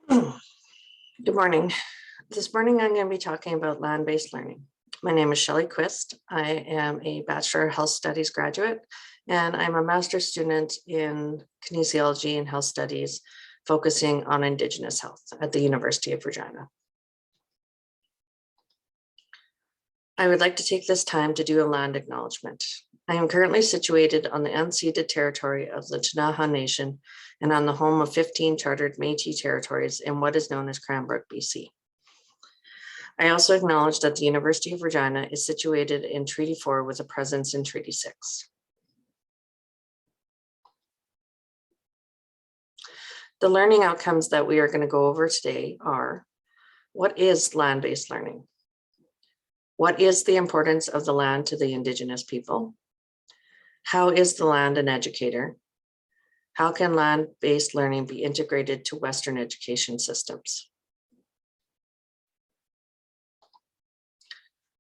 Good morning. This morning I'm going to be talking about land-based learning. My name is Shelley Quist. I am a Bachelor of Health Studies graduate, and I'm a master's student in kinesiology and health studies, focusing on Indigenous health at the University of Regina. I would like to take this time to do a land acknowledgement. I am currently situated on the unceded territory of the Ktunaxa Nation and on the home of 15 chartered Métis territories in what is known as Cranbrook, BC. I also acknowledge that the University of Regina is situated in Treaty 4 with a presence in Treaty 6. The learning outcomes that we are going to go over today are: what is land-based learning? What is the importance of the land to the Indigenous people? How is the land an educator? How can land-based learning be integrated to Western education systems?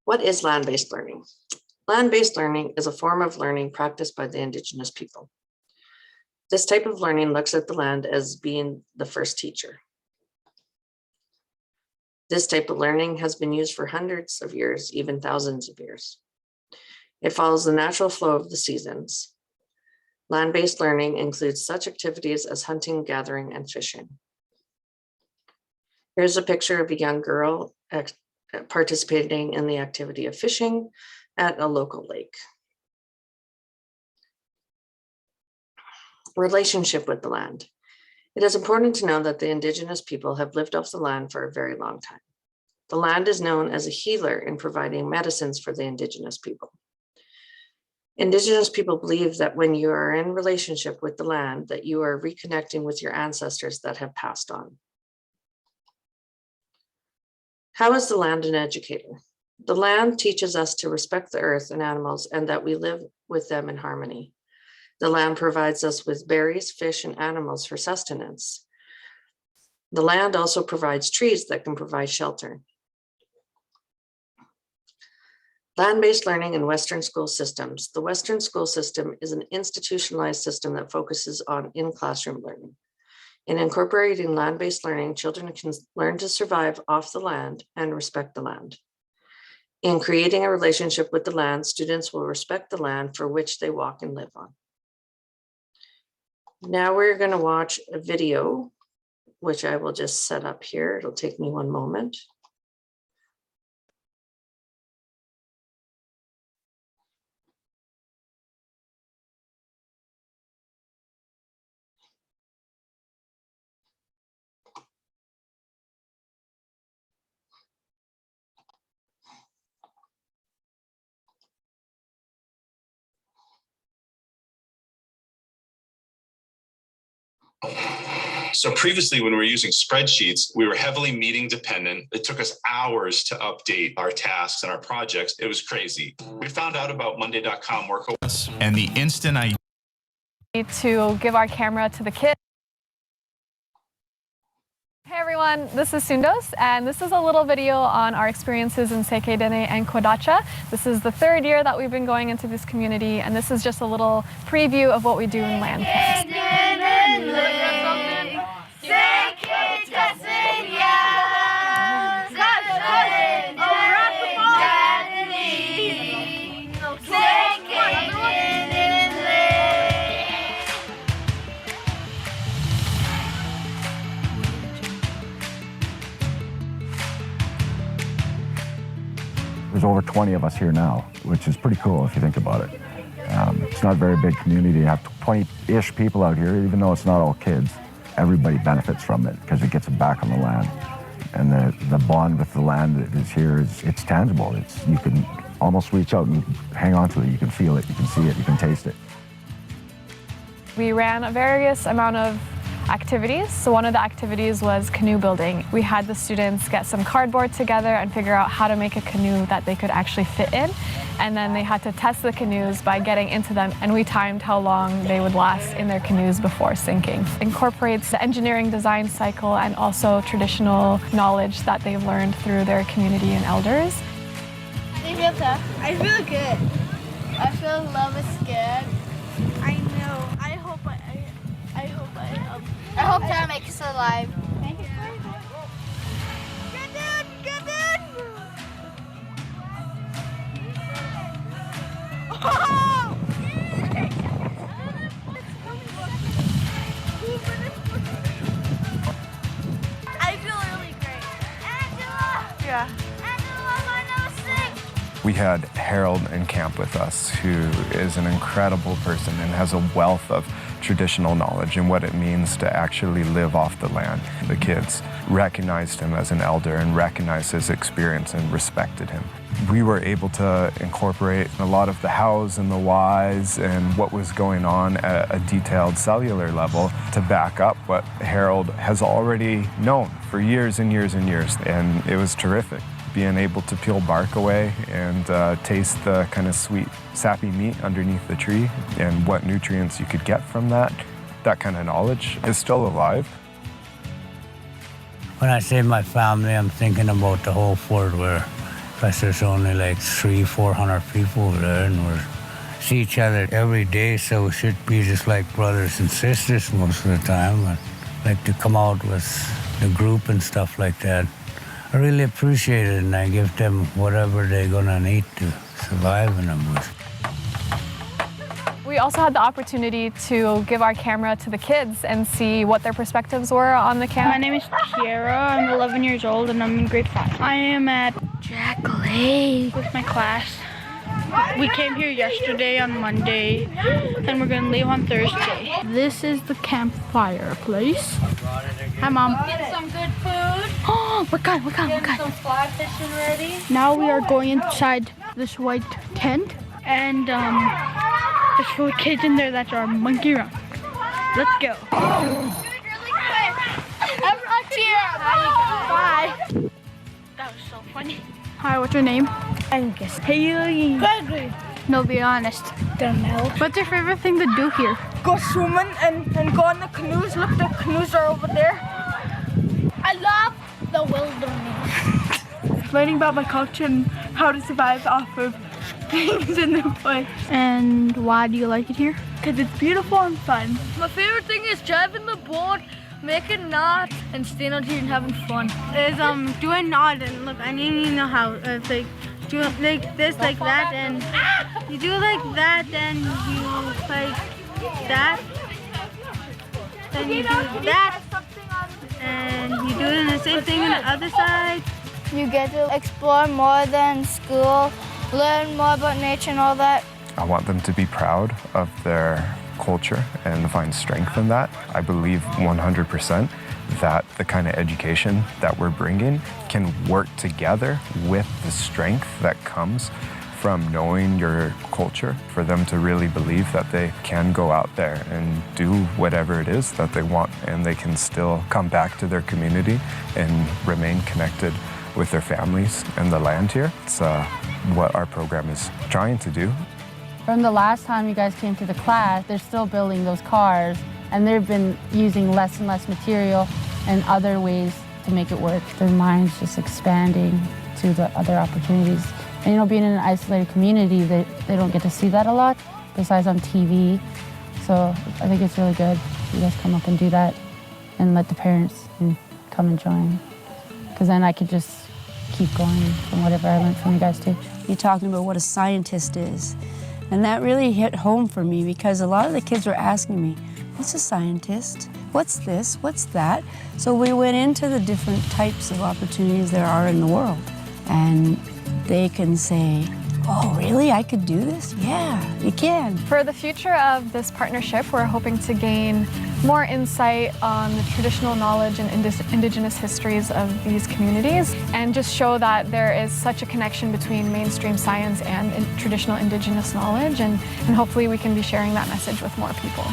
What is land-based learning? Land-based learning is a form of learning practiced by the Indigenous people. This type of learning looks at the land as being the first teacher. This type of learning has been used for hundreds of years, even thousands of years. It follows the natural flow of the seasons. Land-based learning includes such activities as hunting, gathering, and fishing. Here's a picture of a young girl participating in the activity of fishing at a local lake. Relationship with the land. It is important to know that the Indigenous people have lived off the land for a very long time. The land is known as a healer in providing medicines for the Indigenous people. Indigenous people believe that when you are in relationship with the land, that you are reconnecting with your ancestors that have passed on. How is the land an educator? The land teaches us to respect the earth and animals and that we live with them in harmony. The land provides us with berries, fish, and animals for sustenance. The land also provides trees that can provide shelter. Land-based learning in Western school systems. The Western school system is an institutionalized system that focuses on in-classroom learning. In incorporating land-based learning, children can learn to survive off the land and respect the land. In creating a relationship with the land, students will respect the land for which they walk and live on. Now we're going to watch a video, which I will just set up here. It'll take me one moment. So previously, when we were using spreadsheets, we were heavily meeting dependent. It took us hours to update our tasks and our projects. It was crazy. We found out about Monday.com work and the instant I need to give our camera to the kids. Hey everyone, this is Sundos, and this is a little video on our experiences in Sekedene and Kodacha. This is the third year that we've been going into this community, and this is just a little preview of what we do in land camps. There's over 20 of us here now, which is pretty cool if you think about it. It's not a very big community. You have 20-ish people out here, even though it's not all kids. Everybody benefits from it because it gets them back on the land. And the bond with the land that is here, it's tangible. You can almost reach out and hang on to it. You can feel it, you can see it, you can taste it. We ran a various amount of activities. So one of the activities was canoe building. We had the students get some cardboard together and figure out how to make a canoe that they could actually fit in. And then they had to test the canoes by getting into them, and we timed how long they would last in their canoes before sinking. Incorporates the engineering design cycle and also traditional knowledge that they've learned through their community and elders. I feel tough. I feel good. I feel love is scared. I know. I hope Tara makes it alive. Thank you. Yeah. We had Harold in camp with us, who is an incredible person and has a wealth of traditional knowledge and what it means to actually live off the land. The kids recognized him as an elder and recognized his experience and respected him. We were able to incorporate a lot of the hows and the whys and what was going on at a detailed cellular level to back up what Harold has already known for years and years and years, and it was terrific. Being able to peel bark away and taste the kind of sweet, sappy meat underneath the tree and what nutrients you could get from that kind of knowledge is still alive. When I say my family, I'm thinking about the whole fort where there's only like 300-400 people over there, and we see each other every day, so we should be just like brothers and sisters most of the time. I'd like to come out with the group and stuff like that. I really appreciate it, and I give them whatever they're gonna need to survive in the bush. We also had the opportunity to give our camera to the kids and see what their perspectives were on the camp. My name is Kiara. I'm 11 years old and I'm in grade 5. I am at Jack Lake with my class. We came here yesterday on Monday and we're gonna leave on Thursday. This is the campfire place. Hi, Mom. Get some good food. Oh, what kind? Get some fly fishing ready. Now we are going inside this white tent, and there's 4 kids in there that are monkey around. Let's go. Everyone's here. Bye. That was so funny. Hi, what's your name? Angus. Haley. Gregory. No, be honest. Don't know. What's your favorite thing to do here? Go swimming and go on the canoes. Look, the canoes are over there. I love the wilderness. Learning about my culture and how to survive off of things in the place. And why do you like it here? Because it's beautiful and fun. My favorite thing is driving the boat, making knots, and staying out here and having fun. Is doing knot, and look, I need to know how. It's like do like this, like that, and you do like that, then you like that, then you do that, and you do it in the same thing on the other side. You get to explore more than school, learn more about nature and all that. I want them to be proud of their culture and find strength in that. I believe 100% that the kind of education that we're bringing can work together with the strength that comes from knowing your culture, for them to really believe that they can go out there and do whatever it is that they want, and they can still come back to their community and remain connected with their families and the land here. It's what our program is trying to do. From the last time you guys came to the class, they're still building those cars, and they've been using less and less material and other ways to make it work. Their mind's just expanding to the other opportunities. And you know, being in an isolated community, they don't get to see that a lot, besides on TV. So I think it's really good you guys come up and do that and let the parents come and join. Because then I could just keep going from whatever I learned from you guys too. You're talking about what a scientist is. And that really hit home for me, because a lot of the kids were asking me, what's a scientist? What's this? What's that? So we went into the different types of opportunities there are in the world. And they can say, oh, really? I could do this? Yeah, you can. For the future of this partnership, we're hoping to gain more insight on the traditional knowledge and Indigenous histories of these communities, and just show that there is such a connection between mainstream science and traditional Indigenous knowledge, and hopefully we can be sharing that message with more people.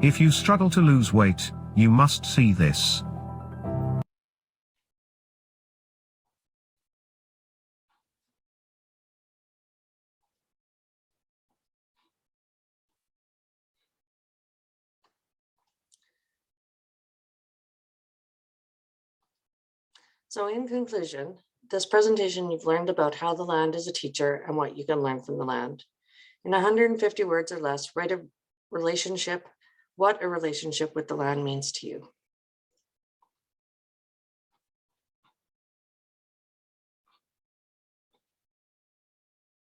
If you struggle to lose weight, you must see this. So in conclusion, this presentation, you've learned about how the land is a teacher and what you can learn from the land. In 150 words or less, write what a relationship with the land means to you.